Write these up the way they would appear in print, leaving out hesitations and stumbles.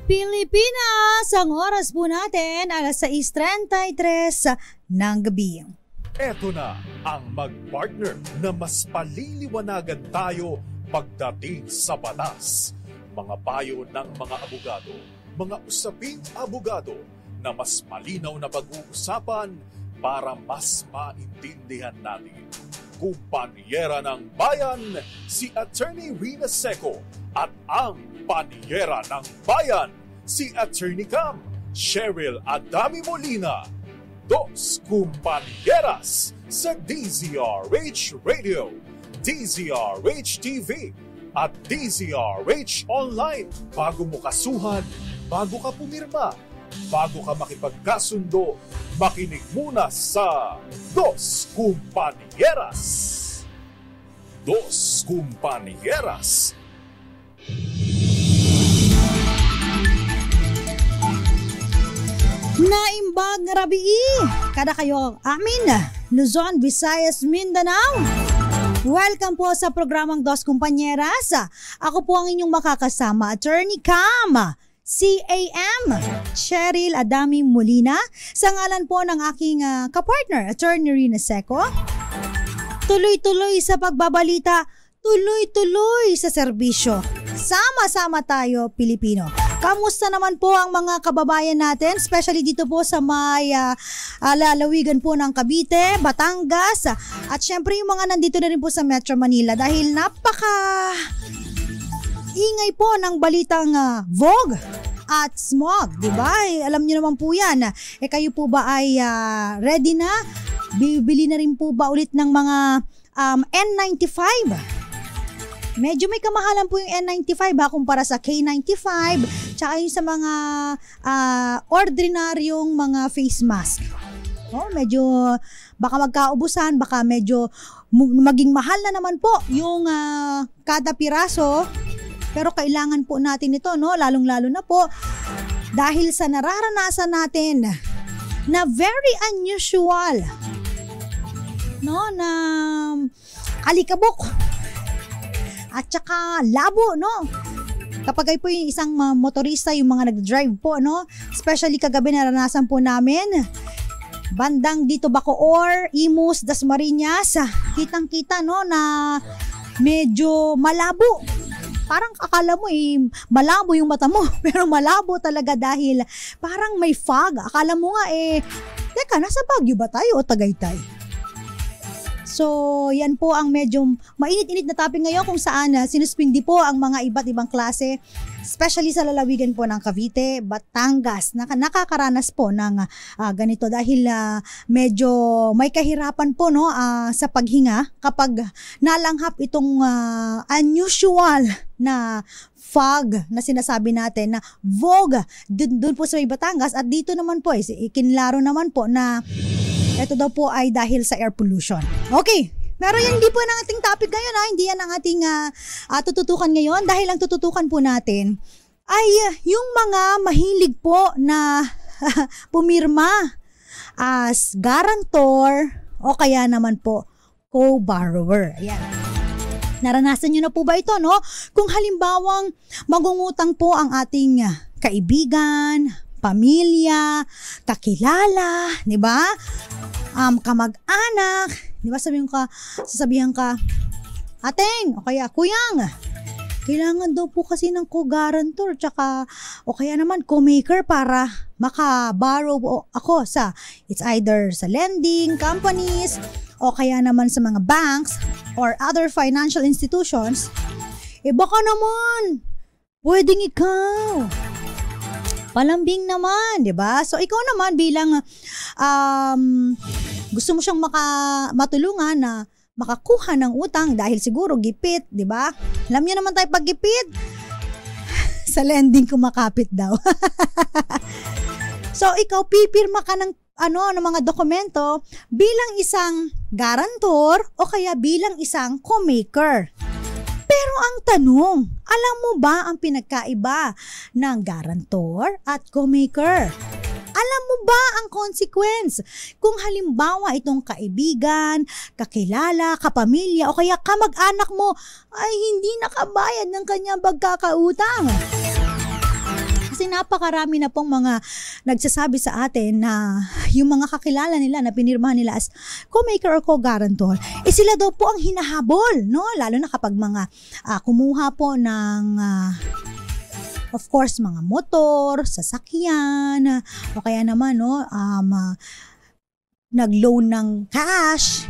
Pilipinas, ang oras po natin, alas 6:33 ng gabi. Eto na ang mag-partner na mas paliliwanagan tayo pagdating sa batas. Mga payo ng mga abogado, mga usaping abogado na mas malinaw na pag-uusapan para mas maintindihan natin. Kumpanyera ng Bayan, si Attorney Rina Seco at ang Panyera ng Bayan, si Attorney Cam, Cheryl Adami Molina. Dos Kumpanyeras sa DZRH Radio, DZRH TV at DZRH Online. Bago mo kasuhan, bago ka pumirma, bago ka makipagkasundo, makinig muna sa Dos Kumpanyeras. Dos Kumpanyeras. Naimbag nga rabi, kada kayo amin, Luzon, Visayas, Mindanao. Welcome po sa programang Dos Kumpanyeras. Ako po ang inyong makakasama, Attorney Cam, CAM, Cheryl Adami Molina, sa ngalan po ng aking kapartner, Attorney Rina Seco. Tuloy-tuloy sa pagbabalita, tuloy-tuloy sa serbisyo. Sama-sama tayo, Pilipino. Kamusta naman po ang mga kababayan natin, especially dito po sa may lalawigan po ng Cavite, Batangas, at syempre yung mga nandito na rin po sa Metro Manila dahil napaka ingay po ng balitang vogue at smog, di ba? Alam niyo naman po yan. Kayo po ba ay ready na? Bibili na rin po ba ulit ng mga N95? Medyo may kamahalan po yung N95 kumpara sa K95 tsaka yung sa mga ordinaryong mga face mask. Medyo baka magkaubusan, baka medyo maging mahal na naman po yung kada piraso. Pero kailangan po natin ito, no? Lalong-lalo na po dahil sa nararanasan natin na very unusual, no, na alikabok at saka labo, no? Kapag ay po yung isang motorista, yung mga nag-drive po, no? Especially kagabi naranasan po namin, bandang dito Bacoor, Imus, Dasmariñas, kitang-kita, no, na medyo malabo. Parang akala mo malabo yung mata mo, pero malabo talaga dahil parang may fog. Akala mo nga teka, nasa Baguio ba tayo o Tagaytay? So, yan po ang medyo mainit-init na topic ngayon kung saan sinuspindi po ang mga iba't ibang klase, especially sa lalawigan po ng Cavite, Batangas, nakakaranas po ng ganito dahil medyo may kahirapan po, no, sa paghinga kapag nalanghap itong unusual na fog na sinasabi natin na vogue dun po sa may Batangas, at dito naman po ikinlaro naman po na ito daw po ay dahil sa air pollution. Okay, pero yan hindi po ang ating topic ngayon, hindi yan ang ating tututukan ngayon, dahil ang tututukan po natin ay yung mga mahilig po na pumirma as guarantor o kaya naman po co-borrower. Ayan. Naranasan nyo na po ba ito, no? Kung halimbawang mangungutang po ang ating kaibigan, pamilya, kakilala, di ba? Kamag-anak, di ba? Sasabihan ka, ateng, o kaya kuyang, kailangan daw po kasi ng co-guarantor, tsaka, o kaya naman co-maker para maka-borrow ako sa, it's either sa lending companies, o kaya naman sa mga banks, or other financial institutions. Baka naman, pwedeng ikaw. Palambing naman, di ba? So, ikaw naman bilang gusto mo siyang matulungan na makakuha ng utang dahil siguro gipit, di ba? Alam niyo naman tayo pag gipit, sa lending kumakapit daw. So, ikaw pipirma ka ng mga dokumento bilang isang guarantor o kaya bilang isang co-maker. Pero ang tanong, alam mo ba ang pinagkaiba ng guarantor at co-maker? Alam mo ba ang consequence kung halimbawa itong kaibigan, kakilala, kapamilya o kaya kamag-anak mo ay hindi nakabayad ng kanyang pagkakautang? Kasi napakarami na pong mga nagsasabi sa atin na yung mga kakilala nila na pinirmahan nila as co-maker or co-guarantor, sila daw po ang hinahabol, no? Lalo na kapag mga kumuha po ng of course mga motor, sasakyan, o kaya naman nag-loan ng cash,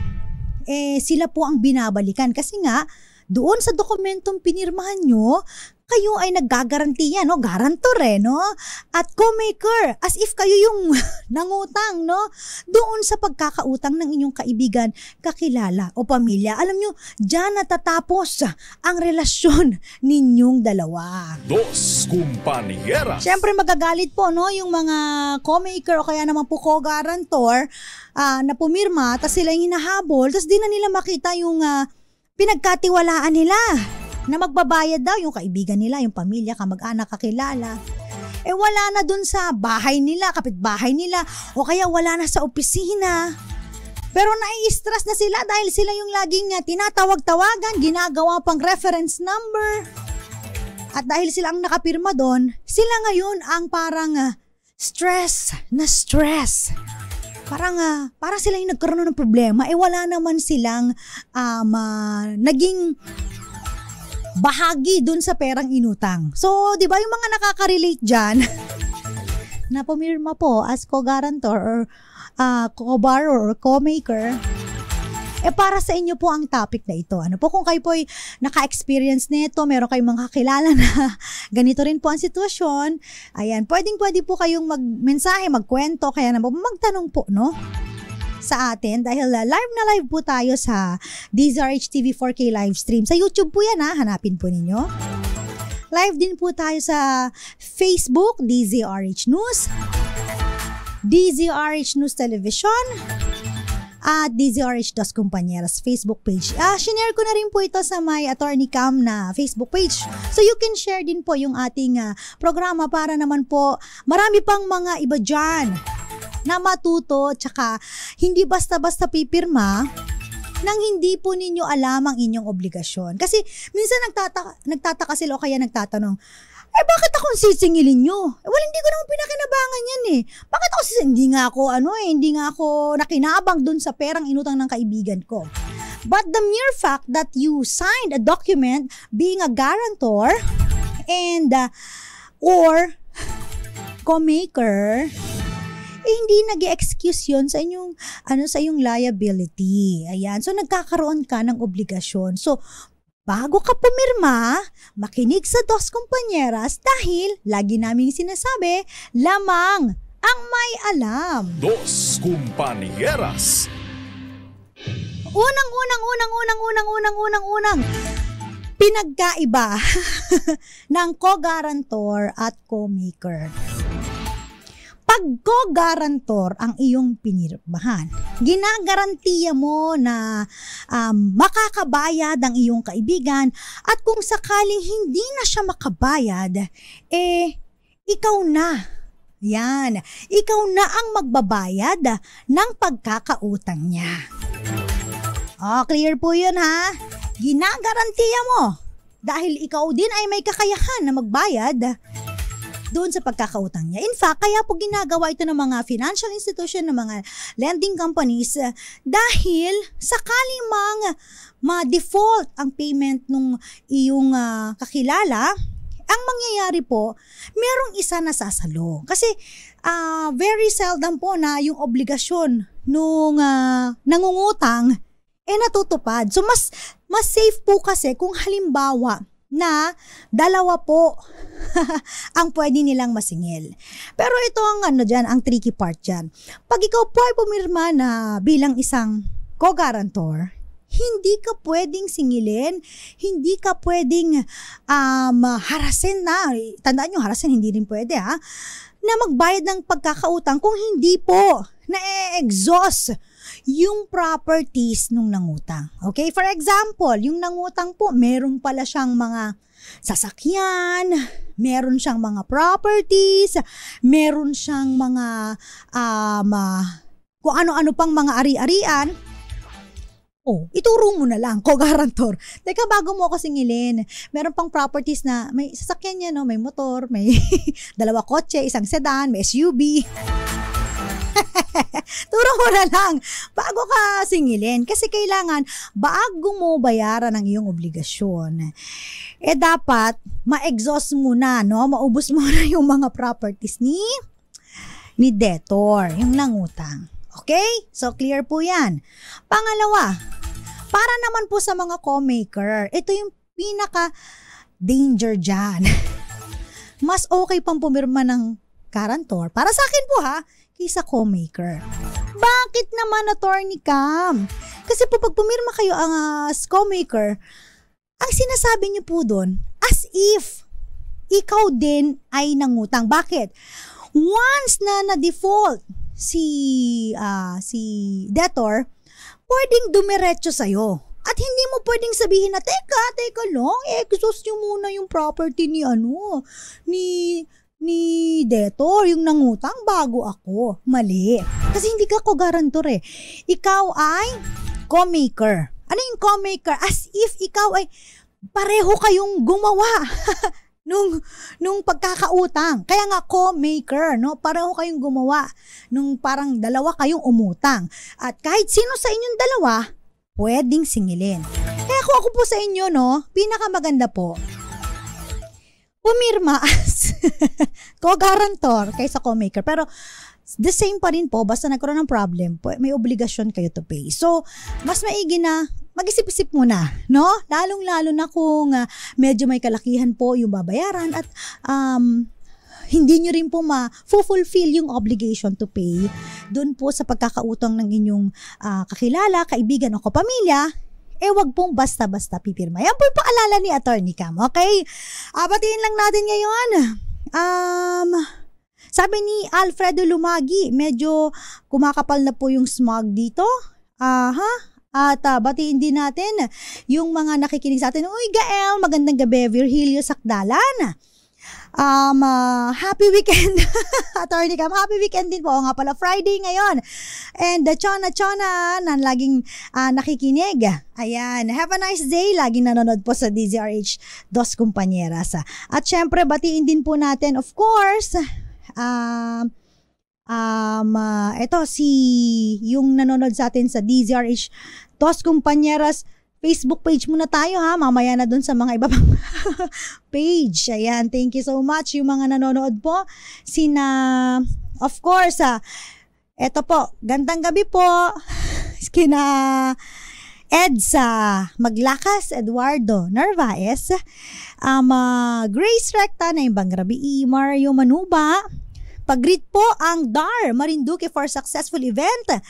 sila po ang binabalikan kasi nga doon sa dokumentong pinirmahan nyo, kayo ay naggagarantiya, no? Guarantor no? At co-maker, as if kayo yung nangutang, no? Doon sa pagkakautang ng inyong kaibigan, kakilala o pamilya. Alam nyo, dyan natatapos ang relasyon ninyong dalawa. Dos Compañeras. Siyempre magagalit po, no? Yung mga co-maker o kaya naman po co-guarantor na pumirma, tas sila yung hinahabol, tas di na nila makita yung pinagkatiwalaan nila na magbabayad daw yung kaibigan nila, yung pamilya, kamag-anak, kakilala. Wala na dun sa bahay nila, kapitbahay nila, o kaya wala na sa opisina. Pero nai-stress na sila dahil sila yung laging tinatawag-tawagan, ginagawa pang reference number. At dahil sila ang nakapirma doon, sila ngayon ang parang stress. Parang sila yung nagkaroon ng problema. Wala naman silang naging bahagi dun sa perang inutang. So, di ba yung mga nakaka-relate dyan na pumirma po as co-guarantor or co-borrower or co-maker, para sa inyo po ang topic na ito. Ano po kung kayo po ay naka-experience nito, meron kayong mga kakilala na ganito rin po ang sitwasyon, ayan, pwede po kayong magmensahe, magkwento, kaya naman magtanong po, no? Sa atin dahil live po tayo sa DZRH TV 4K live stream. Sa YouTube po yan hanapin po ninyo. Live din po tayo sa Facebook, DZRH News, DZRH News Television, at DZRH Dos Compañeras Facebook page. Shinare ko na rin po ito sa my Attorney Cam na Facebook page. So you can share din po yung ating programa para naman po marami pang mga iba dyan na matuto, tsaka hindi basta-basta pipirma nang hindi po ninyo alam ang inyong obligasyon. Kasi minsan nagtataka sila o kaya nagtatanong, bakit akong sisingilin nyo? Well, hindi ko naman pinakinabangan yan Bakit ako sisingilin? Hindi nga ako nakinabang dun sa perang inutang ng kaibigan ko. But the mere fact that you signed a document being a guarantor and or co-maker, hindi nag-excuse yun sa inyong sa iyong liability. Ayan. So nagkakaroon ka ng obligasyon. So bago ka pumirma, makinig sa Dos Compañeras dahil lagi naming sinasabi, lamang ang may alam. Dos Compañeras. Unang pinagkaiba ng co-guarantor at co-maker. Pag co-guarantor ang iyong pinirmahan, ginagarantiya mo na makakabayad ang iyong kaibigan at kung sakaling hindi na siya makabayad, ikaw na. Yan, ikaw na ang magbabayad ng pagkakautang niya. Clear po yun ha? Ginagarantiya mo dahil ikaw din ay may kakayahan na magbayad doon sa pagkakautang niya. In fact, kaya po ginagawa ito ng mga financial institution, ng mga lending companies dahil sakaling ma-default ang payment ng iyong kakilala, ang mangyayari po, merong isa na sasalo. Kasi very seldom po na yung obligasyon nung nangungutang natutupad. So mas safe po kasi kung halimbawa na dalawa po ang pwede nilang masingil. Pero ito ang tricky part dyan. Pag ikaw po ay pumirma na bilang isang co-guarantor, hindi ka pwedeng singilin, hindi ka pwedeng harasin na. Tandaan nyo, harasin hindi rin pwede na magbayad ng pagkakautang kung hindi po na-exhaust yung properties nung nangutang. Okay? For example, yung nangutang po, meron pala siyang mga sasakyan, meron siyang mga properties, meron siyang mga kung ano-ano pang mga ari-arian. Oh, ituro mo na lang, co-guarantor. Teka, bago mo ako singilin, meron pang properties na may sasakyan niya, no? May motor, may dalawa kotse, isang sedan, may SUV. Turo mo na lang bago ka singilin. Kasi kailangan, bago mo bayaran ang iyong obligasyon, dapat ma-exhaust muna, no? Maubos muna yung mga properties ni debtor, yung nangutang. Okay? So, clear po yan. Pangalawa, para naman po sa mga co-maker, ito yung pinaka-danger dyan. Mas okay pang pumirma ng guarantor, para sa akin po ha, kaysa co-maker. Bakit naman, Attorney Cam? Kasi po pag pumirma kayo as co-maker, ang sinasabi niyo po doon, as if ikaw din ay nangutang. Bakit? Once na na-default si debtor, pwedeng dumiretso sa'yo. At hindi mo pwedeng sabihin na, teka lang, exhaust nyo muna yung property ni debtor, yung nangutang bago ako. Mali. Kasi hindi ka co-guarantor eh. Ikaw ay co-maker. Ano yung co-maker? As if ikaw ay pareho kayong gumawa nung pagkakautang. Kaya nga co-maker, no? Pareho kayong gumawa nung parang dalawa kayong umutang. At kahit sino sa inyong dalawa, pwedeng singilin. Kaya kung ako po sa inyo, no, pinakamaganda po, pumirma as co-guarantor kaysa co-maker. Pero the same pa rin po, basta nagkaroon ng problem, may obligasyon kayo to pay. So, mas maigi na mag-isip-isip muna, no? Lalong-lalo na kung medyo may kalakihan po yung babayaran at hindi nyo rin po ma-fulfill yung obligation to pay doon po sa pagkakautang ng inyong kakilala, kaibigan o kapamilya, wag pong basta-basta pipirma. Yan po yung paalala ni Attorney Cam, okay? Batiin lang natin ngayon. Sabi ni Alfredo Lumagi, medyo kumakapal na po yung smog dito. At batiin din natin yung mga nakikinig sa atin. Uy, Gael, magandang gabi. Virgilio Sakdalan. Happy weekend. Attorney Cam, happy weekend din po. O nga pala, Friday ngayon. And Chona na laging nakikinig. Ayan, have a nice day. Laging nanonood po sa DZRH Dos Compañeras. At syempre, batiin din po natin, of course, ito yung nanonood sa atin sa DZRH Dos Compañeras Facebook page muna tayo ha, mamaya na dun sa mga iba pang page. Ayan, thank you so much yung mga nanonood po. Of course, eto po, gandang gabi po kina Edsa Maglakas, Eduardo Narvaez, Grace Recta na yung Bangrabi, Mario Manuba. Pag-greet po ang DAR Marinduque for successful event.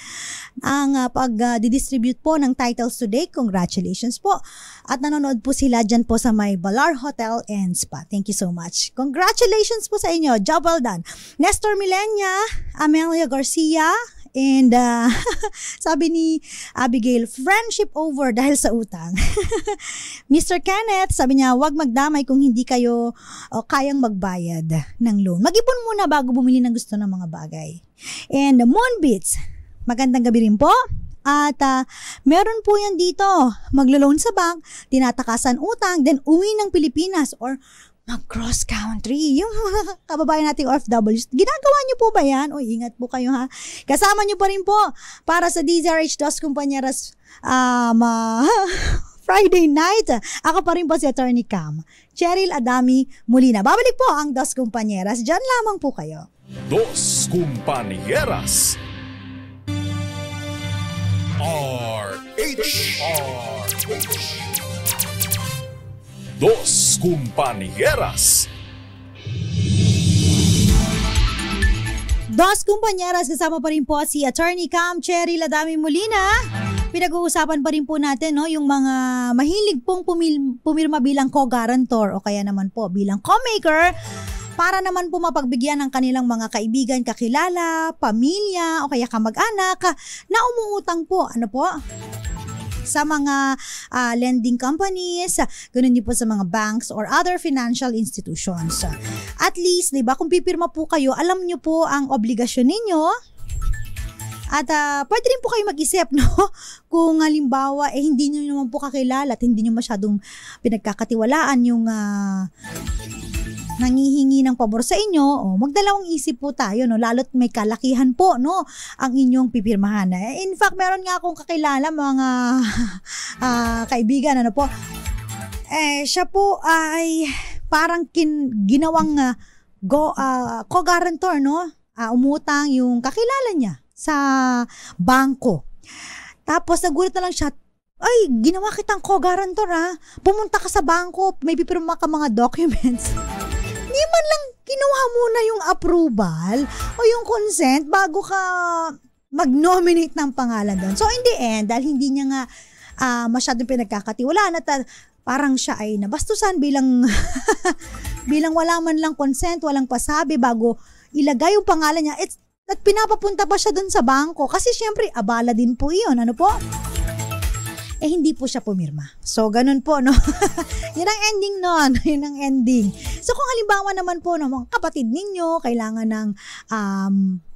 Ang pag-distribute po ng titles today. Congratulations po. At nanonood po sila dyan po sa may Balar Hotel and Spa. Thank you so much. Congratulations po sa inyo. Job well done. Nestor Milenia, Amelia Garcia, and sabi ni Abigail, friendship over dahil sa utang. Mr. Kenneth, sabi niya, wag magdamay kung hindi kayo kayang magbayad ng loan. Mag-ipon muna bago bumili ng gusto ng mga bagay. And Moonbeats, magandang gabi rin po. At meron po yan dito, maglo-loan sa bank, tinatakasan utang, then uwi ng Pilipinas or mag-cross country. Yung mga kababayan nating OFWs, ginagawa niyo po ba yan? O ingat po kayo ha. Kasama niyo pa rin po para sa DZRH Dos Compañeras Friday night. Ako pa rin po si Attorney Cam, Cheryl Adami Molina. Babalik po ang Dos Compañeras. Diyan lamang po kayo. Dos Compañeras. RH. Dos Compañeras. Dos Compañeras, kasama pa rin po si Attorney Cam, Cheryl Adami Molina. Pinag-uusapan pa rin po natin, no, yung mga mahilig pong pumirma bilang co-guarantor o kaya naman po bilang co-maker para naman po mapagbigyan ng kanilang mga kaibigan, kakilala, pamilya o kaya kamag-anak na umuutang po. Ano po? Sa mga lending companies, ganun din po sa mga banks or other financial institutions. At least, 'di ba, kung pipirma po kayo, alam niyo po ang obligasyon ninyo. At pwede rin po kayo mag-isip, no? Kung halimbawa, hindi nyo naman po kakilala at hindi nyo masyadong pinagkakatiwalaan yung nangihingi ng pabor sa inyo, magdalawang isip po tayo, no? Lalo't may kalakihan po, no? Ang inyong pipirmahan. In fact, meron nga akong kakilala, mga kaibigan, ano po? Siya po ay parang ginawang co-guarantor, no? Umutang yung kakilala niya sa bangko. Tapos nagulat na lang siya, ay, ginawa kitang co-guarantor, ha? Pumunta ka sa bangko, may pipirma ka mga documents. Di man lang kinuha muna yung approval o yung consent bago ka mag-nominate ng pangalan doon. So in the end, dahil hindi niya nga masyadong pinagkakatiwalaan at parang siya ay nabastusan bilang bilang wala man lang consent, walang pasabi bago ilagay yung pangalan niya. At pinapapunta pa siya doon sa bangko kasi syempre abala din po iyon. Ano po? Hindi po siya pumirma. So, ganun po, no? Yun ang ending nun. Yun ang ending. So, kung halimbawa naman po, no, mga kapatid ninyo, kailangan ng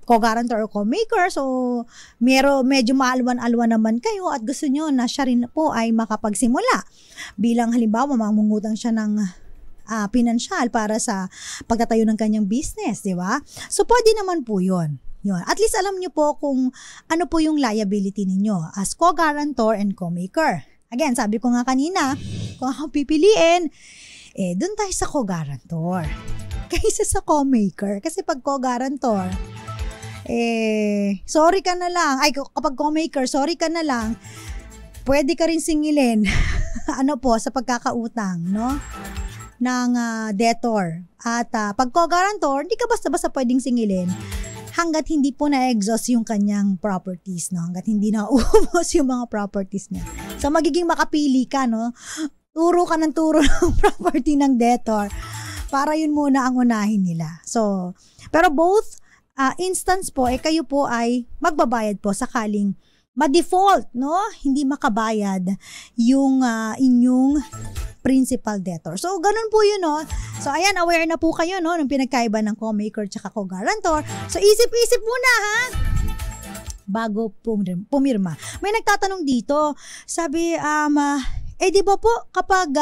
co-guarantor o co-maker, so, medyo maalwan-alwan naman kayo at gusto nyo na siya rin po ay makapagsimula. Bilang halimbawa, mangungutang siya ng pinansyal para sa pagtatayo ng kanyang business, di ba? So, pwede naman po yun. At least alam niyo po kung ano po yung liability ninyo as co-guarantor and co-maker. Again, sabi ko nga kanina, kung ako pipiliin, dun tayo sa co-guarantor kaysa sa co-maker. Kasi pag co-guarantor, sorry ka na lang. Ay, kapag co-maker, sorry ka na lang. Pwede ka rin singilin sa pagkakautang, no? Ng debtor. At pag co-guarantor, hindi ka basta-basta pwedeng singilin hanggat hindi po na-exhaust yung kanyang properties, no? Hanggat hindi na-ubos yung mga properties niya. So, magiging makapili ka, no? Turo ka ng turo ng property ng debtor para yun muna ang unahin nila. So, pero both instance po, kayo po ay magbabayad po sakaling ma-default, no? Hindi makabayad yung inyong principal debtor. So, ganun po yun, no? So, ayan, aware na po kayo, no? Ng pinagkaiba ng co-maker tsaka co-guarantor. So, isip-isip muna, ha? Bago pumirma. May nagtatanong dito, sabi, di ba po, kapag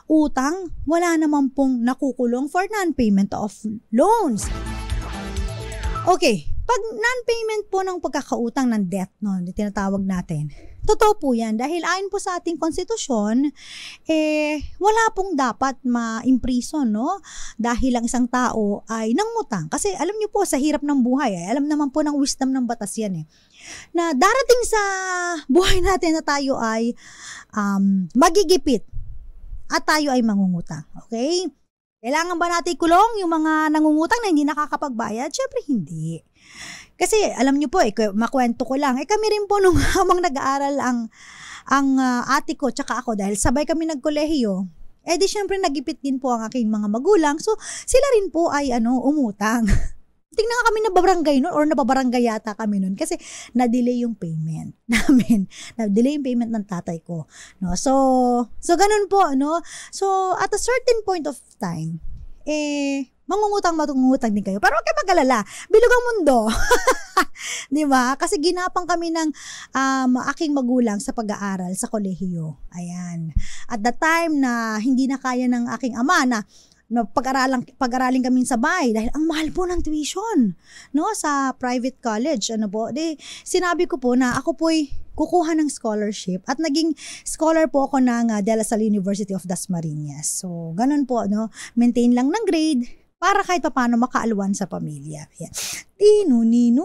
utang, wala naman pong nakukulong for non-payment of loans. Okay, pag non-payment po ng pagkakautang ng debt, no, tinatawag natin, totoo po yan. Dahil ayon po sa ating konstitusyon, wala pong dapat ma-imprison, no? Dahil ang isang tao ay nangutang. Kasi alam niyo po, sa hirap ng buhay, alam naman po ng wisdom ng batas yan, na darating sa buhay natin na tayo ay magigipit at tayo ay mangungutang. Okay? Kailangan ba natin kulong yung mga nangungutang na hindi nakakapagbayad? Syempre hindi. Kasi alam niyo po, makwento ko lang, kami rin po nung habang nag-aaral ang ate ko tsaka ako, dahil sabay kami nagkolehiyo, di syempre nagipit din po ang aking mga magulang, so sila rin po ay umutang. Tingnan nga kami nababarangay nun or nababarangay yata kami nun kasi na-delay yung payment namin. Na-delay yung payment ng tatay ko. No? So ganun po, no? So, at a certain point of time, mangungutang din kayo. Pero huwag kayo mag-alala. Bilog ang mundo. Di ba? Kasi ginapang kami ng aking magulang sa pag-aaral sa kolehiyo. Ayan. At the time na hindi na kaya ng aking ama na pag-aralin kaming sabay dahil ang mahal po ng tuition, no, sa private college, sinabi ko po na ako po'y kukuha ng scholarship at naging scholar po ako ng De La Salle University of Dasmariñas. So, ganun po, no, maintain lang ng grade para kahit paano makaalwan sa pamilya. Yan. Nuni.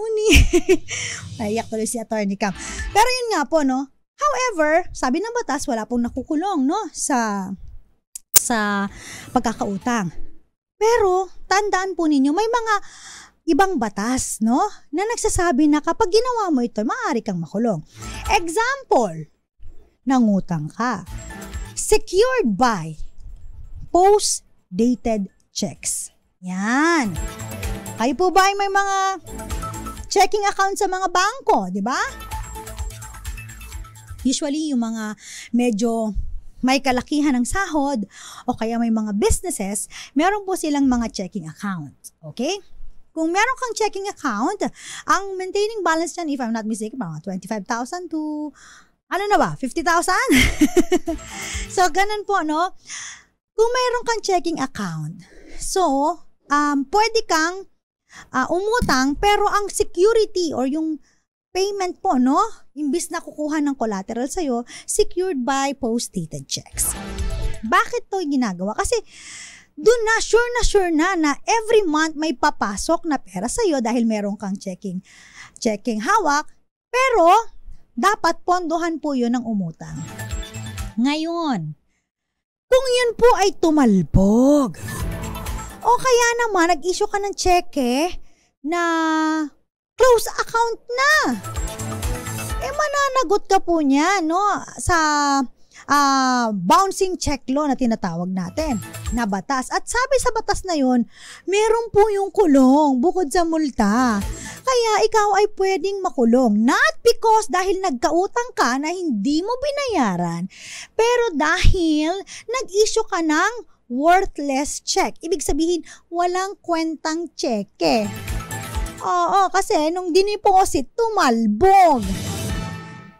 Naiyak tuloy si Attorney Cam. Pero yun nga po, no, however, sabi ng batas, wala pong nakukulong, no, sa pagkakautang. Pero, tandaan po ninyo, may mga ibang batas, no, na nagsasabi na kapag ginawa mo ito, maaari kang makulong. Example, nangutang ka. Secured by post-dated checks. Yan. Kayo po ba ay may mga checking account sa mga bangko, di ba? Usually, yung mga medyo may kalakihan ng sahod o kaya may mga businesses, meron po silang mga checking account. Okay? Kung meron kang checking account, ang maintaining balance niyan, if I'm not mistaken, parang 25,000 to, 50,000? So, ganun po, no? Kung meron kang checking account, so, pwede kang umutang, pero ang security or yung payment po, no? Imbis na kukuha ng collateral sa'yo, secured by post-dated checks. Bakit to ginagawa? Kasi, doon na, sure na every month may papasok na pera sa'yo dahil meron kang checking hawak, pero dapat pondohan po yun ng umutang. Ngayon, kung yun po ay tumalbog, o kaya naman nag-issue ka ng cheque na close account na, mananagot ka po niya, no, sa bouncing check law na tinatawag natin na batas. At sabi sa batas na yun, meron po yung kulong bukod sa multa. Kaya ikaw ay pwedeng makulong. Not because dahil nagkautang ka na hindi mo binayaran, pero dahil nag-issue ka ng worthless check. Ibig sabihin, walang kwentang cheque. Oo, kasi nung diniposit, tumalbog.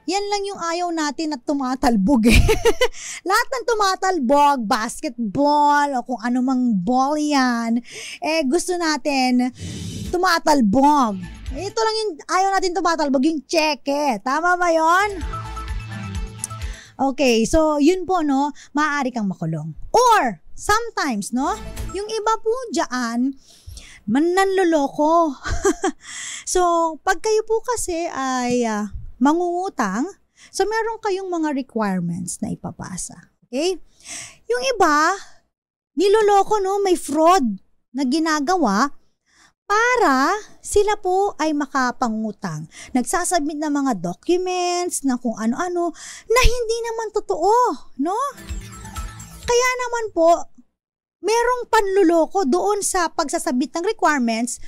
Yan lang yung ayaw natin at tumatalbog eh. Lahat ng tumatalbog, basketball o kung ano mang ball yan, gusto natin tumatalbog. Ito lang yung ayaw natin tumatalbog, yung cheque. Tama ba yon? Okay, so yun po, no, maaari kang makulong. Or, sometimes, no, yung iba po dyan, mananloloko. So, pag kayo po kasi ay mangungutang, so meron kayong mga requirements na ipapasa. Okay? Yung iba, niloloko, no, may fraud na ginagawa para sila po ay makapangutang. Nagsasubmit ng mga documents na kung ano-ano na hindi naman totoo, no? Kaya naman po, merong panluloko doon sa pagsasabit ng requirements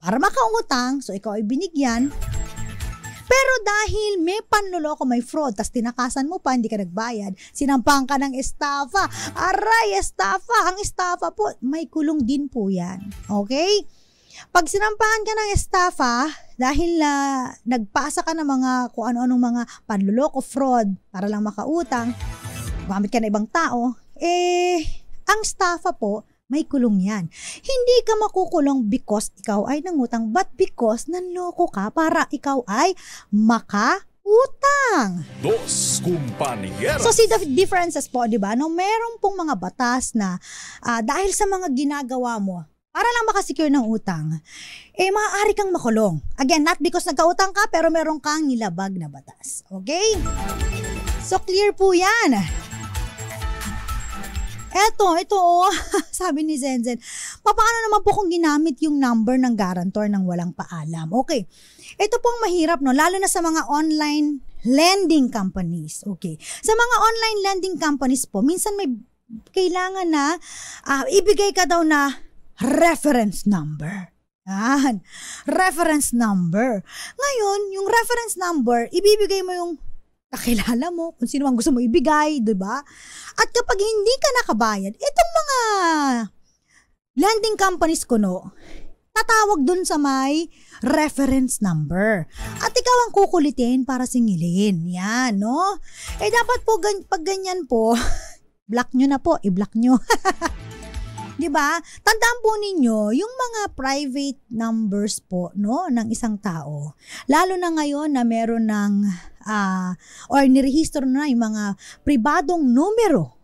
para makaungutang, so ikaw ay binigyan. Pero dahil may panluloko, may fraud, tas tinakasan mo pa, hindi ka nagbayad, sinampahan ka ng estafa. Aray, estafa. Ang estafa po, may kulong din po yan. Okay? Pag sinampahan ka ng estafa, dahil nagpasa ka ng mga kung ano-anong mga panluloko, fraud, para lang makautang, gamit ka na ibang tao, ang estafa po, may kulong yan. Hindi ka makukulong because ikaw ay nangutang, but because nanloko ka para ikaw ay makautang. Dos Compañeras. So see the differences po, di ba? No, meron pong mga batas na dahil sa mga ginagawa mo, para lang makasecure ng utang, maaari kang makulong. Again, not because nagkautang ka, pero meron kang nilabag na batas. Okay? So clear po yan. Eto, sabi ni Zenzen, paano naman po kung ginamit yung number ng guarantor ng walang paalam? Okay, ito pong mahirap, no? Lalo na sa mga online lending companies. Okay, sa mga online lending companies po, minsan may kailangan na ibigay ka daw na reference number. Yan, reference number. Ngayon, yung reference number, ibibigay mo yung kakilala mo, kung sino ang gusto mo ibigay, di ba? At kapag hindi ka nakabayad, itong mga lending companies ko, no, tatawag dun sa may reference number. At ikaw ang kukulitin para singilin. Yan, no? Dapat po, pag ganyan po, block nyo na po, i-block nyo. Diba? Tandaan po ninyo, yung mga private numbers po, no, ng isang tao. Lalo na ngayon na meron ng, or nirehistro na yung mga pribadong numero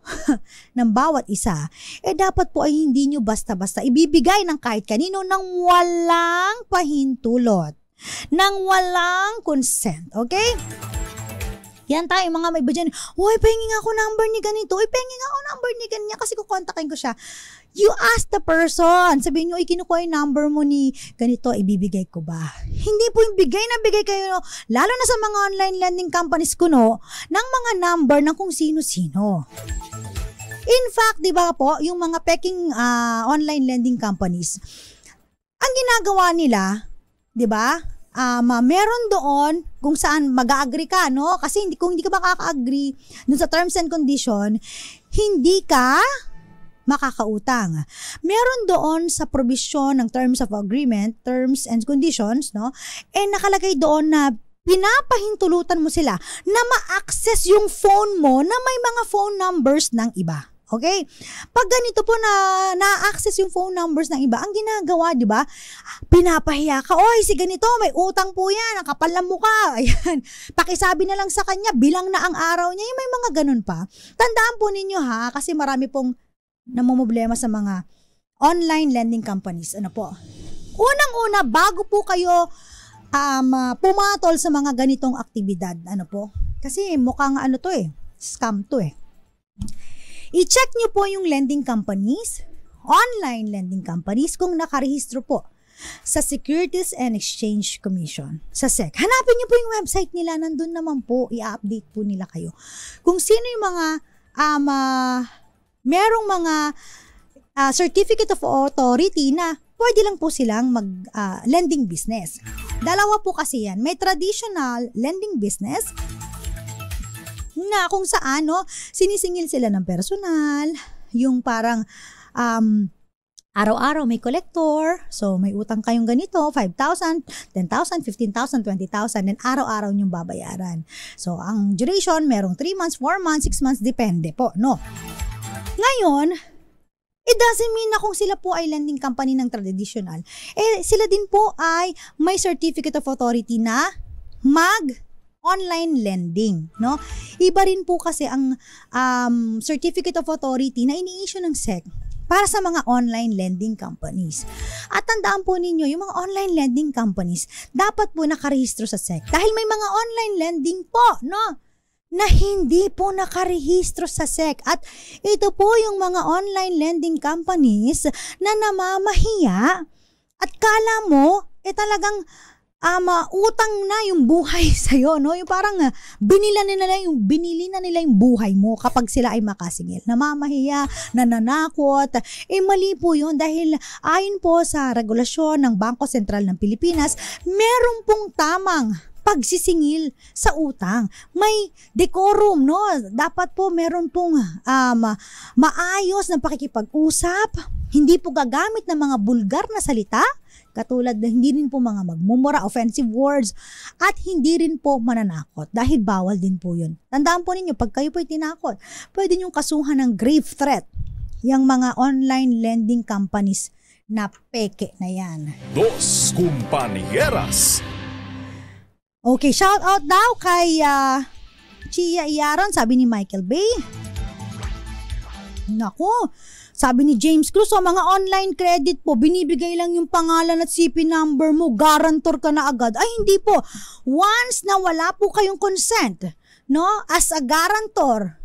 ng bawat isa, dapat po ay hindi nyo basta-basta ibibigay ng kahit kanino nang walang pahintulot, nang walang consent. Okay? Yan tayo, mga may iba dyan, uy, pahingi nga ako number ni ganito, uy, pahingi nga ako number ni ganyan kasi kukontakin ko siya. You ask the person, sabihin nyo, kinukuha yung number mo ni ganito, ibibigay ko ba? Hindi po yung bigay na bigay kayo, lalo na sa mga online lending companies ko, no, ng mga number ng kung sino-sino. In fact, di ba po, yung mga peking online lending companies, ang ginagawa nila, di ba, meron doon kung saan mag-a-agree ka, no? Kasi kung hindi ka makaka-agree dun sa terms and condition, hindi ka makakautang. Meron doon sa provision ng terms of agreement, terms and conditions, no? Nakalagay doon na pinapahintulutan mo sila na ma-access yung phone mo na may mga phone numbers ng iba. Okay? Pag ganito po na-access yung phone numbers ng iba, ang ginagawa, di ba? Pinapahiya ka, oy, si ganito, may utang po yan, ang kapal ng mukha. Ayan. Pakisabi na lang sa kanya, bilang na ang araw niya, yung may mga ganun pa. Tandaan po ninyo ha, kasi marami pong namumblema sa mga online lending companies. Ano po? Unang-una, bago po kayo pumatol sa mga ganitong aktibidad, ano po? Kasi mukhang scam to eh. I-check nyo po yung lending companies, online lending companies, kung nakarehistro po sa Securities and Exchange Commission, sa SEC. Hanapin nyo po yung website nila, nandun naman po, i-update po nila kayo. Kung sino yung mga, merong mga certificate of authority na pwede lang po silang lending business. Dalawa po kasi yan. May traditional lending business na kung saan sinisingil sila ng personal, yung parang araw-araw may collector, so may utang kayong ganito, 5,000, 10,000, 15,000, 20,000, then araw-araw niyong babayaran. So ang duration, merong 3 months, 4 months, 6 months, depende po, no? Ngayon, it doesn't mean na kung sila po ay lending company ng traditional, sila din po ay may certificate of authority na online lending, no? Iba rin po kasi ang certificate of authority na ini-issue ng SEC para sa mga online lending companies. At tandaan po ninyo, yung mga online lending companies, dapat po nakarehistro sa SEC. Dahil may mga online lending po, no? Na hindi po nakarehistro sa SEC. At ito po yung mga online lending companies na namamahiya at kala mo, talagang utang na yung buhay sa'yo, no? Yung parang binili na nila yung buhay mo kapag sila ay makasingil. Namamahiya, nananakot. Mali po yun dahil ayon po sa regulasyon ng Bangko Sentral ng Pilipinas, meron pong tamang pagsisingil sa utang. May decorum, no? Dapat po meron pong maayos na pakikipag-usap. Hindi po gagamit ng mga bulgar na salita, katulad na hindi rin po mga magmumura, offensive words, at hindi rin po mananakot dahil bawal din po yun. Tandaan po ninyo, pag kayo po'y tinakot, pwede niyong kasuhan ng grave threat yung mga online lending companies na peke na yan. Dos Compañeras. Okay, shout out daw kay Chia Iaron, sabi ni Michael Bay. Nako, sabi ni James Cruz, mga online credit po, binibigay lang yung pangalan at CP number mo, guarantor ka na agad. Ay, hindi po. Once na wala po kayong consent, no, as a guarantor,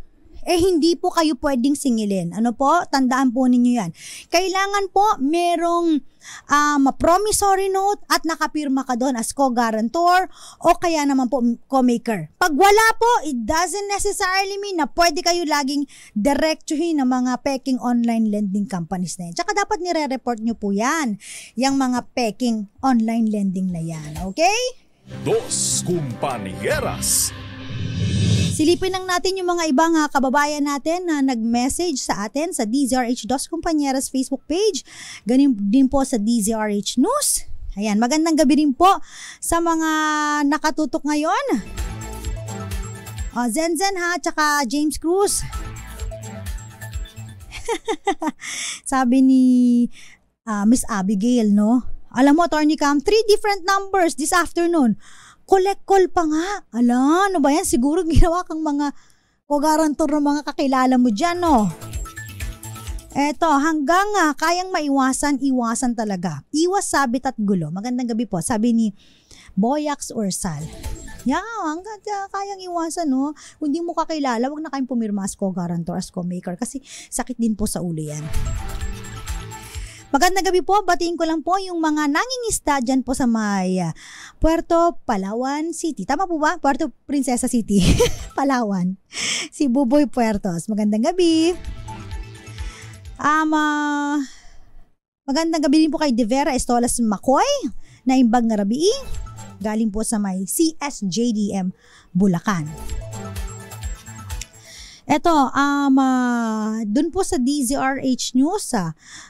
hindi po kayo pwedeng singilin. Ano po? Tandaan po ninyo yan. Kailangan po merong promissory note at nakapirma ka doon as co-guarantor o kaya naman po co-maker. Pag wala po, it doesn't necessarily mean na pwede kayo laging diretsuhin ng mga peking online lending companies na yan. Tsaka dapat nire-report nyo po yan, yung mga peking online lending na yan. Okay? Dos Compañeras. Silipin lang natin yung mga ibang kababayan natin na nag-message sa atin sa DZRH Dos Compañeras Facebook page. Ganun din po sa DZRH News. Ayan, magandang gabi rin po sa mga nakatutok ngayon. Zenzen ha, tsaka James Cruz. Sabi ni Miss Abigail, no? Alam mo, Attorney Cam, 3 different numbers this afternoon. Collect call pa nga. Ano ba yan? Siguro ginawa kang mga co-guarantor ng mga kakilala mo dyan, no? Eto, hanggang kayang maiwasan, iwasan talaga. Iwas sabit at gulo. Magandang gabi po. Sabi ni Boyax Orsal. Hanggang kayang iwasan, no? Kung di mo kakilala, wag na kayong pumirma as co-guarantor, as co-maker. Kasi sakit din po sa ulo yan. Magandang gabi po, batiin ko lang po yung mga nangingista dyan po sa may Puerto Palawan City. Tama po ba? Puerto Princesa City, Palawan. Si Buboy Puertos. Magandang gabi. Magandang gabi din po kay De Vera Estolas Macoy na Imbag na Rabii. Galing po sa may CSJDM Bulacan. Eto, dun po sa DZRH News,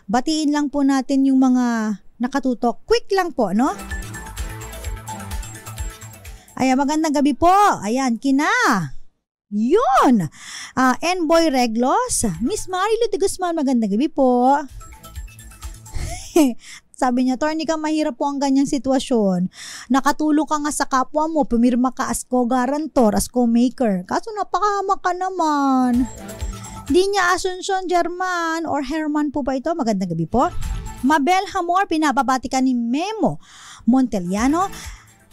batiin lang po natin yung mga nakatutok. Quick lang po, no? Ayan, magandang gabi po. Ayan, Yun! Enboy Reglos, Miss Marilu de Guzman, magandang gabi po. Sabi niya, Attorney ka, mahirap po ang ganyang sitwasyon. Nakatulong ka nga sa kapwa mo, pumirma ka as co-guarantor, as co-maker. Kaso napakahamak ka naman. Dinya Asuncion German or Herman po ba ito? Magandang gabi po. Mabel Hamor, pinababati ka ni Memo Monteliano.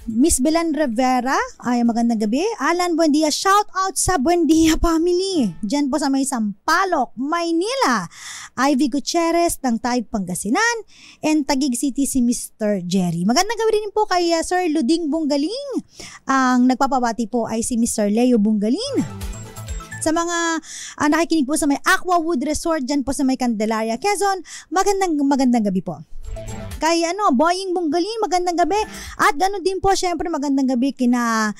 Miss Belan Rivera, ay magandang gabi. Alan Buendia, shout out sa Buendia family. Diyan po sa may Sampaloc, Maynila. Ivy Gutierrez ng Taib Pangasinan and Taguig City si Mr. Jerry. Magandang gabi rin po kay Sir Luding Bungaling. Ang nagpapabati po ay si Mr. Leo Bungaling. Sa mga nakikinig po sa may Aquawood Resort dyan po sa may Candelaria, Quezon, magandang gabi po. Kay Boying Bungaling, magandang gabi. At ganoon din po, syempre magandang gabi kina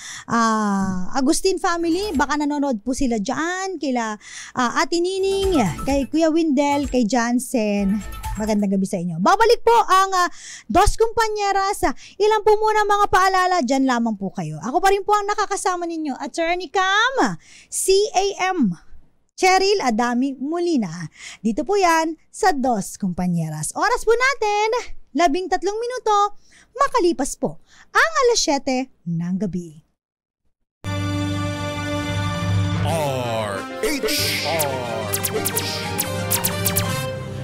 Agustin family. Baka nanonood po sila dyan. Kila Ate Nining, kay Kuya Windel, kay Jansen. Magandang gabi sa inyo. Babalik po ang Dos Kumpanyeras. Ilan po muna mga paalala, dyan lamang po kayo. Ako pa rin po ang nakakasama ninyo, Attorney Cam, CAM, Cheryl Adami Molina. Dito po yan sa Dos Kumpanyeras. Oras po natin, 13 minuto, makalipas po ang 7:00 ng gabi.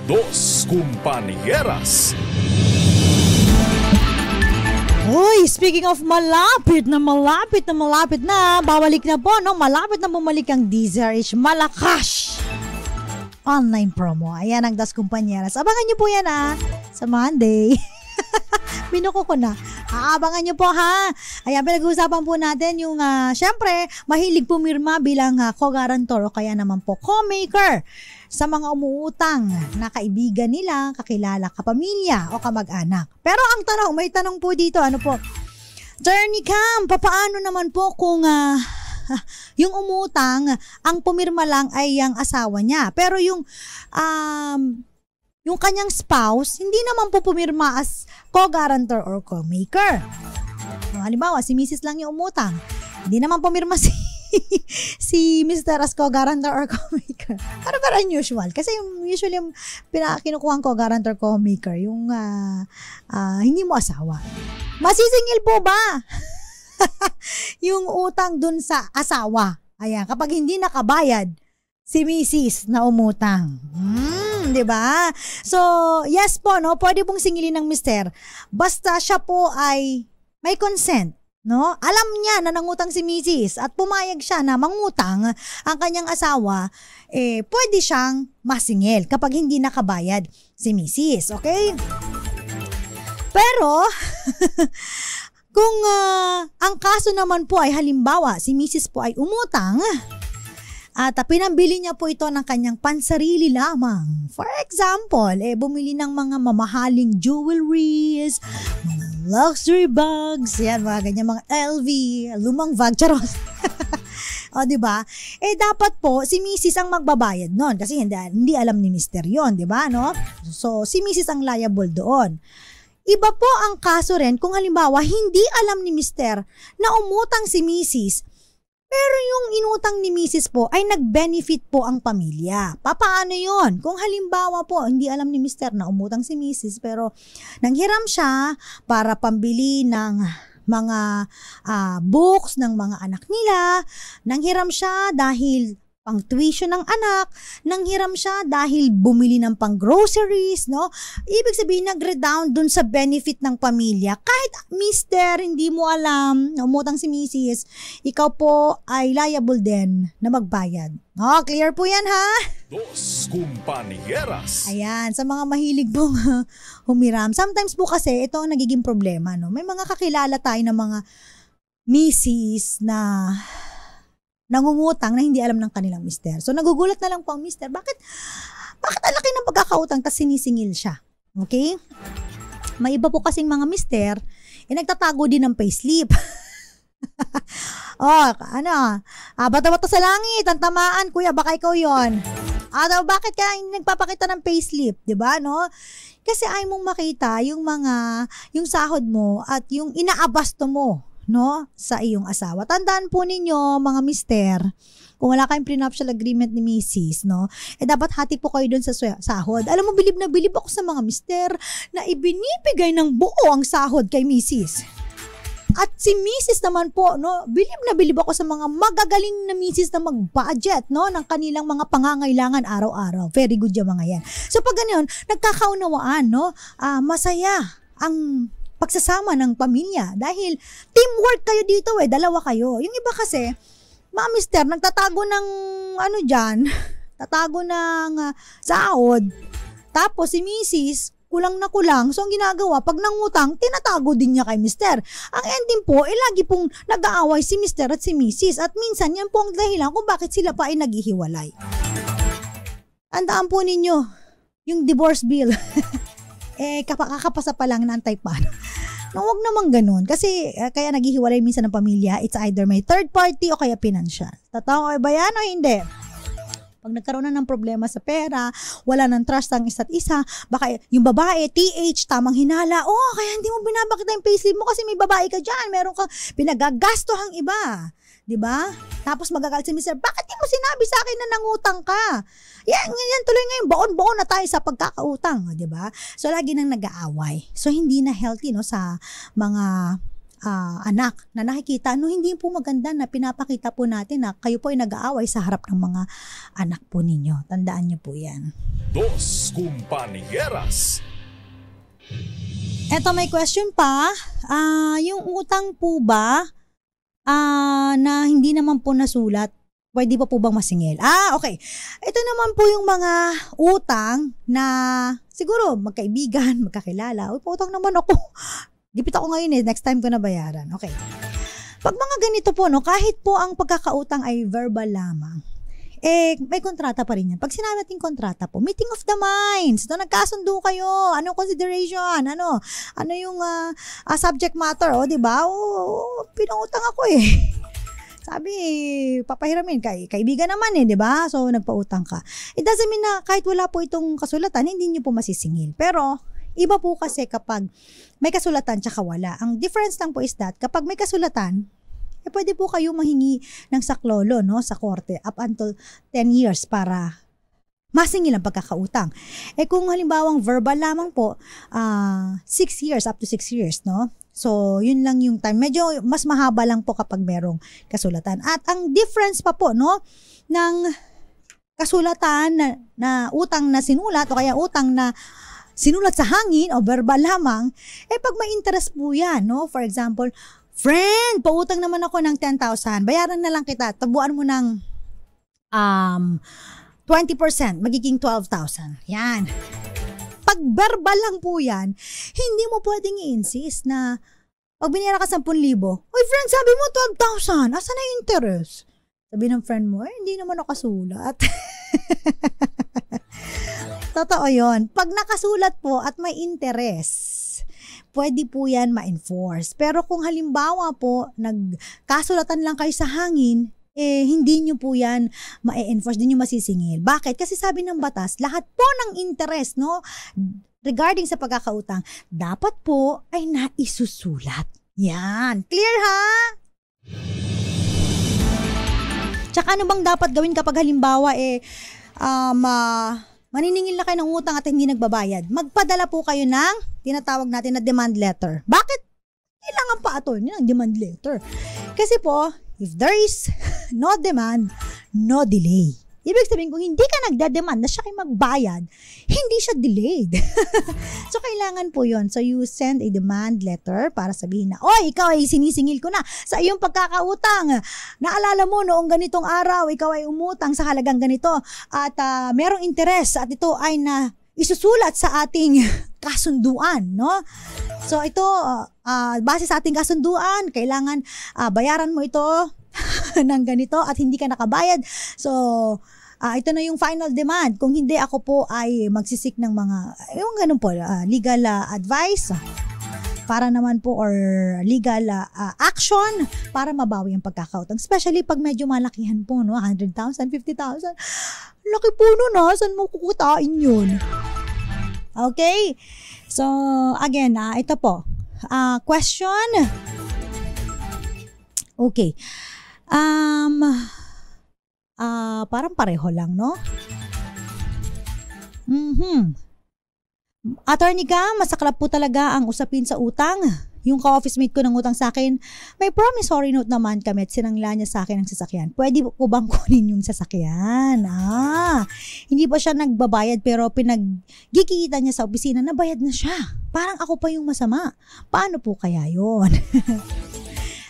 Dos Compañeras. Uy, speaking of malapit na, babalik na po, no? Malapit na bumalik ang DZRH Malakas online promo. Ayan ang Das Compañeras. Abangan nyo po yan sa Monday. Binuko ko na. Abangan nyo po ha. Ayan, pinag-uusapan po natin yung syempre, mahilig pumirma bilang co-guarantor o kaya naman po co-maker sa mga umuutang na kaibigan nila, kakilala, kapamilya o kamag-anak. Pero ang tanong, may tanong po dito, ano po? Attorney Cam, papaano naman po kung yung umutang, ang pumirma lang ay ang asawa niya. Pero yung kanyang spouse, hindi naman po pumirma as co-guarantor or co-maker. Halimbawa, si Mrs. lang yung umutang. Hindi naman pumirma si Mr. as co-guarantor or co-maker. Pero unusual. Kasi usually yung kinukuha ang co-guarantor co-maker, yung hindi mo asawa. Masisingil po ba yung utang dun sa asawa? Ayan, kapag hindi nakabayad si Mrs. na umutang. Di ba? So, yes po, no? Pwede pong singilin ng mister. Basta siya po ay may consent. No? Alam niya na nangutang si Mrs. at pumayag siya na mangutang ang kanyang asawa, pwede siyang masingil kapag hindi nakabayad si Mrs. Okay? Pero, kung ang kaso naman po ay halimbawa, si Mrs. po ay umutang at pinambili niya po ito ng kanyang pansarili lamang. For example, bumili ng mga mamahaling jewelries, mga luxury bags, yan, mga ganyan, mga LV, lumang bag, charos. O, diba? Dapat po, si Mrs. ang magbabayad nun kasi hindi alam ni Mr. yon, diba, no? So, si Mrs. ang liable doon. Iba po ang kaso rin kung halimbawa, hindi alam ni Mr. na umutang si Mrs. Pero yung inutang ni Mrs. po ay nag-benefit po ang pamilya. Paano yon? Kung halimbawa po, hindi alam ni Mr. na umutang si Mrs. pero nanghiram siya para pambili ng mga books ng mga anak nila. Nanghiram siya dahil pang tuition ng anak, nanghiram siya dahil bumili ng pang groceries, no? Ibig sabihin, nag-redound dun sa benefit ng pamilya. Kahit mister, hindi mo alam, umutang si Mrs., ikaw po ay liable din na magbayad. Oh, clear po yan ha? Dos Compañeras. Ayan, sa mga mahilig pong humiram. Sometimes po kasi, ito ang nagiging problema, no? May mga kakilala tayo ng mga misis na nangungutang na hindi alam ng kanilang mister. So, nagugulat na lang po ang mister. Bakit ang laki ng pagkakautang tas sinisingil siya? Okay? May iba po kasing mga mister, nagtatago din ng payslip. Bata-bata sa langit, ang tamaan, kuya, baka ikaw yon. Bakit ka nagpapakita ng payslip, di ba, no? Kasi ay mong makita yung sahod mo at yung inaabasto mo, no, sa iyong asawa. Tandaan po ninyo, mga mister, kung wala kayong prenuptial agreement ni Mrs., no, dapat hati po kayo dun sa sahod. Alam mo, bilib na bilib ako sa mga mister na ibinibigay ng buo ang sahod kay Mrs. At si Mrs. naman po, no, bilib na bilib ako sa mga magagaling na Mrs. na mag-budget, no, ng kanilang mga pangangailangan araw-araw. Very good yung mga yan. So pag ganyan, nagkakaunawaan, no, masaya ang pagsasama ng pamilya dahil teamwork kayo dito dalawa kayo. Yung iba kasi, mga mister, nagtatago ng tatago ng sahod. Tapos si Mrs., kulang na kulang. So, ang ginagawa, pag nangutang, tinatago din niya kay mister. Ang ending po, lagi pong nag-aaway si mister at si Mrs. At minsan, yan po ang dahilan kung bakit sila pa ay naghihiwalay. Tandaan po ninyo, yung divorce bill, kakapasa pa lang na antay-pan. No, wag naman ganun. Kasi kaya naghihiwalay minsan ng pamilya, it's either may third party o kaya financial. Totoo ba yan o hindi? Pag nagkaroon na ng problema sa pera, wala ng trust ang isa't isa, baka yung babae, TH, tamang hinala, kaya hindi mo binabakita yung payslip mo kasi may babae ka dyan, meron kang pinagagastohang iba. Diba? Tapos magagalit si Mr. Bakit di mo sinabi sa akin na nangutang ka? Yan tuloy ngayon, baon-baon na tayo sa pagkakautang. Diba? So, lagi nang nag-aaway. So, hindi na healthy, no, sa mga anak na nakikita, hindi po maganda na pinapakita po natin na kayo po ay nag-aaway sa harap ng mga anak po ninyo. Tandaan niyo po yan. Dos Compañeras. Eto, may question pa. Yung utang po ba na hindi naman po nasulat, pwede pa po bang masingil? Okay. Ito naman po yung mga utang na siguro magkaibigan, magkakilala. Pautang naman ako. Gipit ako ngayon next time ko na bayaran. Okay. Pag mga ganito po, no, kahit po ang pagkakautang ay verbal lamang, may kontrata pa rin yan. Pag sinabi natin kontrata po, meeting of the minds. No, nagkasundo kayo. Anong consideration? Ano yung subject matter? Diba? Pinangutang ako Sabi, papahiramin. Kaibigan naman diba? So, nagpautang ka. It doesn't mean na kahit wala po itong kasulatan, hindi nyo po masisingil. Pero, iba po kasi kapag may kasulatan tsaka wala. Ang difference lang po is that kapag may kasulatan, pwede po kayo mahingi ng saklolo, no, sa korte up until 10 years para masingil ang pagkakautang. Kung halimbawang verbal lamang po, 6 years, up to 6 years, no? So, yun lang yung time. Medyo mas mahaba lang po kapag merong kasulatan. At ang difference pa po, no, ng kasulatan na utang na sinulat o kaya utang na sinulat sa hangin o verbal lamang, pag may interest po yan, no? For example, friend, pautang naman ako ng 10,000. Bayaran na lang kita. Tabuan mo ng 20%. Magiging 12,000. Yan. Pag verbal lang po yan, hindi mo pwedeng i-insist na pag binira ka 10,000, oy friend, sabi mo 12,000. Asa na yung interest? Sabi ng friend mo, hindi naman nakasulat. Totoo yun. Pag nakasulat po at may interest, pwede po yan ma-enforce. Pero kung halimbawa po, nagkasulatan lang kayo sa hangin, hindi nyo po yan ma-enforce, hindi nyo masisingil. Bakit? Kasi sabi ng batas, lahat po ng interest, no, regarding sa pagkakautang, dapat po ay naisusulat. Yan. Clear ha? Tsaka ano bang dapat gawin kapag halimbawa maniningil na kayo ng utang at hindi nagbabayad? Magpadala po kayo ng tinatawag natin na demand letter. Bakit? Kailangan pa attorney ng demand letter. Kasi po, if there is no demand, no delay. Ibig sabihin, kung hindi ka nagda-demand na siya kayo magbayad, hindi siya delayed. So, kailangan po yon. So, you send a demand letter para sabihin na, oy, ikaw ay sinisingil ko na sa iyong pagkakautang. Naalala mo, noong ganitong araw, ikaw ay umutang sa halagang ganito at merong interes at ito ay na isusulat sa ating kasunduan, no? So, ito, base sa ating kasunduan, kailangan bayaran mo ito ng ganito at hindi ka nakabayad. So, ito na yung final demand. Kung hindi, ako po ay magsisik ng mga, yung ganun po, legal advice. para naman po or legal action para mabawi ang pagkakautang. Especially pag medyo malakihan po, no? 100,000, 50,000. Laki po nun, saan mo kukutain yun? Okay? So, again, ito po. Question. Okay. Parang pareho lang, no? Attorney ka, masaklap po talaga ang usapin sa utang. Yung ka-office mate ko ng utang sa akin, may promissory note naman kami at sinangla niya sa akin ang sasakyan. Pwede ko bang kunin yung sasakyan? Hindi pa siya nagbabayad pero pinaggigita niya sa opisina na bayad na siya. Parang ako pa yung masama. Paano po kaya yon?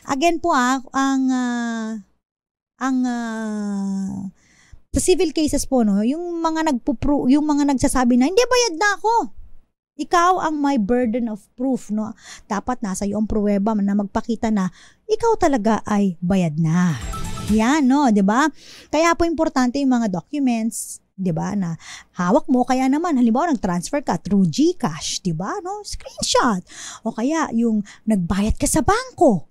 Again po sa civil cases po, no, yung mga nagsasabi na hindi bayad na ako. Ikaw ang may burden of proof, no? Dapat nasa iyo ang pruweba na magpakita na ikaw talaga ay bayad na. Yan, no, 'di ba? Kaya po importante yung mga documents, 'di ba, na hawak mo. Kaya naman halimbawa nag-transfer ka through GCash, 'di ba? No, screenshot. O kaya yung nagbayad ka sa bangko.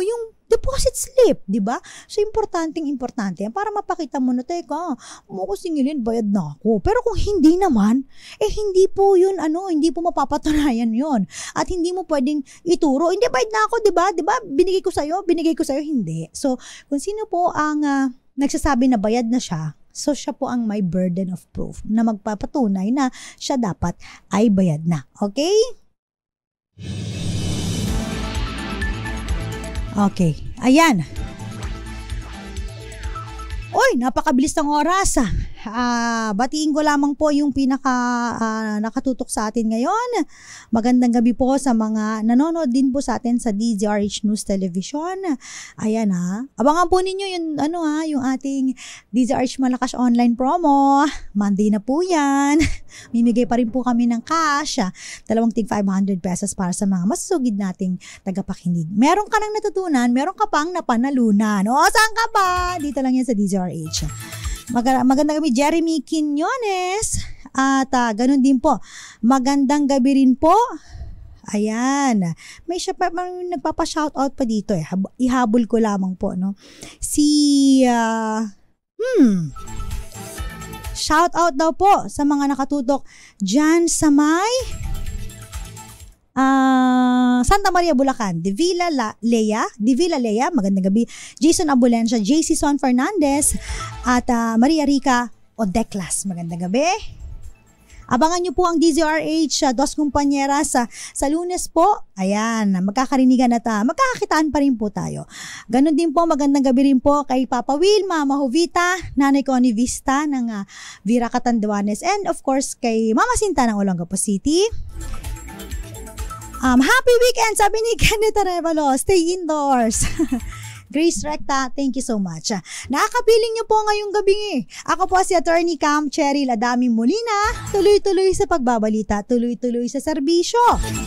Yung deposit slip, 'di ba? So importante para mapakita mo na teka, mo ko singilin bayad na ako. Pero kung hindi naman, hindi po 'yun hindi po mapapatunayan 'yon. At hindi mo pwedeng ituro, hindi bayad na ako, 'di ba? 'Di ba? Binigay ko sa iyo, hindi. So kung sino po ang nagsasabi na bayad na siya, so siya po ang may burden of proof na magpapatunay na siya dapat ay bayad na. Okay? Okay. Ayan. Uy, napakabilis ng oras. Batiin ko lamang po yung nakatutok sa atin ngayon. Magandang gabi po sa mga nanonood din po sa atin sa DZRH News Television. Ayan abangan po ninyo yung ating DZRH Malakas Online Promo. Monday na po yan. Mimigay pa rin po kami ng cash. 500 pesos para sa mga masusugid nating tagapakinig. Meron ka nang natutunan, meron ka pang napanalunan. Saan ka ba? Dito lang yan sa DZRH. Magandang gabi, Jeremy Quinones. At ganun din po, magandang gabi rin po. Ayan. May nagpapa-shoutout pa dito Ihabol ko lamang po, no? Shoutout daw po sa mga nakatutok dyan sa may Santa Maria, Bulacan, De Villa Lea, magandang gabi. Jason Abulencia, JC Son Fernandez, at Maria Rica Odeclas, magandang gabi. Abangan nyo po ang DZRH Dos Compañeras sa Lunes po. Ayan, magkakarinigan at magkakakitaan pa rin po tayo. Ganon din po, magandang gabi rin po kay Papa Will, Mama Jovita, Nanay Connie Vista ng Vira Catanduanes, and of course kay Mama Sinta ng Olongapo City. Happy weekend, sabi ni Kenneth Arevalo. Stay indoors. Grace Recta, thank you so much. Nakakapiling niyo po ngayong gabi. Ako po si Attorney Cam Cheryl Adami Molina. Tuloy-tuloy sa pagbabalita, tuloy-tuloy sa serbisyo.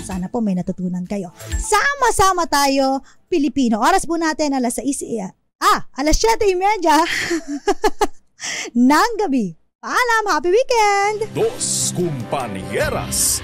Sana po may natutunan kayo. Sama-sama tayo, Pilipino. Oras po natin alas 7:30 ng gabi. Paalam, happy weekend! Dos Compañeras.